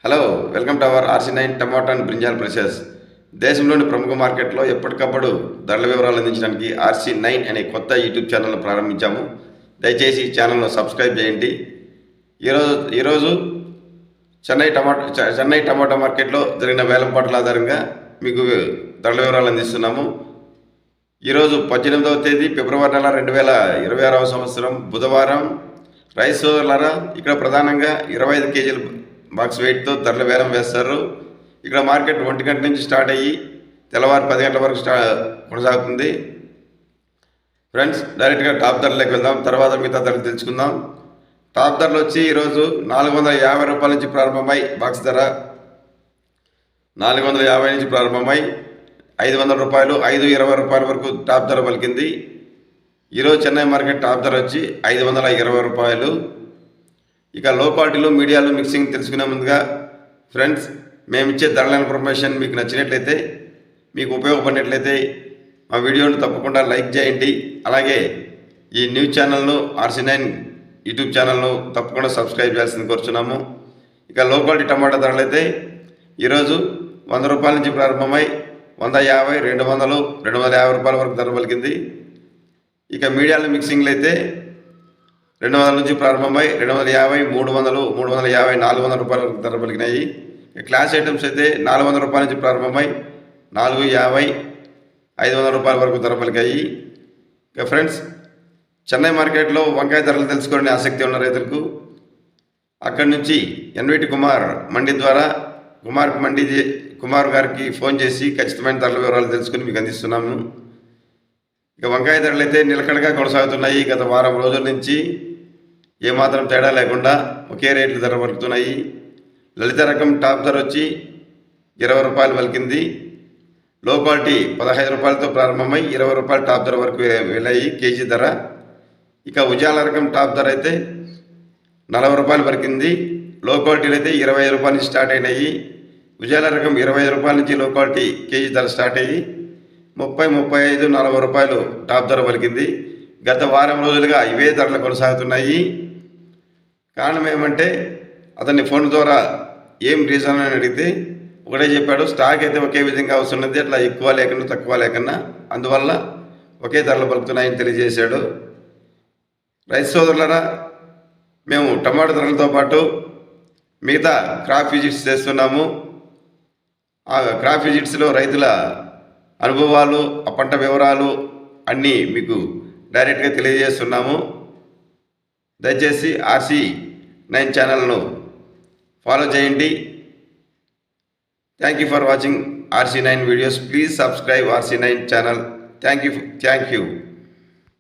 Hello, welcome to our RC9 tomato and brinjal pressures. దేశంలోని ప్రముఖ మార్కెట్లో ఎప్పటికప్పుడు ధరల వివరాలు అందించడానికి RC9 అనే కొత్త యూట్యూబ్ ఛానల్ను ప్రారంభించాము. దయచేసి ఈ ఛానల్ను సబ్స్క్రైబ్ చేయండి. ఈరోజు చెన్నై టమాటా మార్కెట్లో జరిగిన వేలంపాట్ల ఆధారంగా మీకు ధరల వివరాలు అందిస్తున్నాము. ఈరోజు 18వ తేదీ ఫిబ్రవరి నెల 2026వ సంవత్సరం బుధవారం. రైస్ సోదరులారా, ఇక్కడ ప్రధానంగా 25 కేజీల బాక్స్ వెయిట్తో ధరల వేలం వేస్తారు. ఇక్కడ మార్కెట్ 1 గంట నుంచి స్టార్ట్ అయ్యి తెల్లవారు 10 గంటల వరకు కొనసాగుతుంది. ఫ్రెండ్స్, డైరెక్ట్గా టాప్ ధరలోకి వెళ్దాం, తర్వాత మిగతా ధరలు తెలుసుకుందాం. టాప్ ధరలు వచ్చి ఈరోజు 450 రూపాయల నుంచి ప్రారంభమై బాక్స్ ధర 450 నుంచి ప్రారంభమై 500 రూపాయలు, 520 రూపాయల వరకు టాప్ ధర పలికింది. ఈరోజు చెన్నై మార్కెట్ టాప్ ధర వచ్చి 520 రూపాయలు. ఇక లో క్వాలిటీలో మీడియాలో మిక్సింగ్ తెలుసుకునే ముందుగా ఫ్రెండ్స్, మేము ఇచ్చే ధరల ఇన్ఫర్మేషన్ మీకు నచ్చినట్లయితే, మీకు ఉపయోగపడినట్లయితే మా వీడియోను తప్పకుండా లైక్ చేయండి. అలాగే ఈ న్యూస్ ఛానల్ను RC9 యూట్యూబ్ ఛానల్ను తప్పకుండా సబ్స్క్రైబ్ చేయాల్సింది కోరుచున్నాము. ఇక లో క్వాలిటీ టమాటా ధరలు అయితే ఈరోజు 100 రూపాయల నుంచి ప్రారంభమై 150, 200, 250 రూపాయల వరకు ధర పలికింది. ఇక మీడియాలో మిక్సింగ్లు అయితే 200 నుంచి ప్రారంభమై 250, 300, 350, 400 రూపాయల వరకు ధర పలికినాయి. క్లాస్ ఐటమ్స్ అయితే 400 రూపాయల నుంచి ప్రారంభమై 450, 500 రూపాయల వరకు ధర పలికాయి. ఇక ఫ్రెండ్స్, చెన్నై మార్కెట్లో వంకాయ ధరలు తెలుసుకోవాలని ఆసక్తి ఉన్న రైతులకు అక్కడి నుంచి NVT కుమార్ మండి ద్వారా కుమార్ గారికి ఫోన్ చేసి ఖచ్చితమైన ధరల వివరాలు తెలుసుకుని మీకు అందిస్తున్నాము. ఇక వంకాయ ధరలు అయితే నిలకడగా కొనసాగుతున్నాయి. గత వారం రోజుల నుంచి ఏమాత్రం తేడా లేకుండా ఒకే రేట్లు ధర పలుకుతున్నాయి. లలిత రకం టాప్ ధర వచ్చి 20 రూపాయలు పలికింది. లో క్వాలిటీ 15 రూపాయలతో ప్రారంభమై 20 రూపాయలు టాప్ ధర వరకు వెళ్ళాయి కేజీ ధర. ఇక ఉజాల రకం టాప్ ధర అయితే 40 రూపాయలు పలికింది. లో క్వాలిటీలు అయితే 25 రూపాయల నుంచి స్టార్ట్ అయినాయి. ఉజాల రకం 25 రూపాయల నుంచి లో క్వాలిటీ కేజీ ధర స్టార్ట్ అయ్యి 30, 35, 40 రూపాయలు టాప్ ధర పలికింది. గత వారం రోజులుగా ఇవే ధరలు కొనసాగుతున్నాయి. కారణం ఏమంటే, అతన్ని ఫోన్ ద్వారా ఏం రీజన్ అని అడిగితే ఒకటే చెప్పాడు, స్టాక్ అయితే ఒకే విధంగా వస్తున్నది, అట్లా ఎక్కువ లేకుండా తక్కువ లేకన్నా, అందువల్ల ఒకే ధరలు పలుకుతున్నాయని తెలియజేశాడు. రైతు సోదరులరా, మేము టమాటా ధరలతో పాటు మిగతా క్రాప్ విజిట్స్ చేస్తున్నాము. ఆ క్రాప్ విజిట్స్లో రైతుల అనుభవాలు, ఆ పంట వివరాలు అన్నీ మీకు డైరెక్ట్గా తెలియజేస్తున్నాము. దయచేసి RC9 ఛానల్ను ఫాలో చేయండి. Thank you for watching RC9 videos. Please subscribe RC9 channel. Thank you.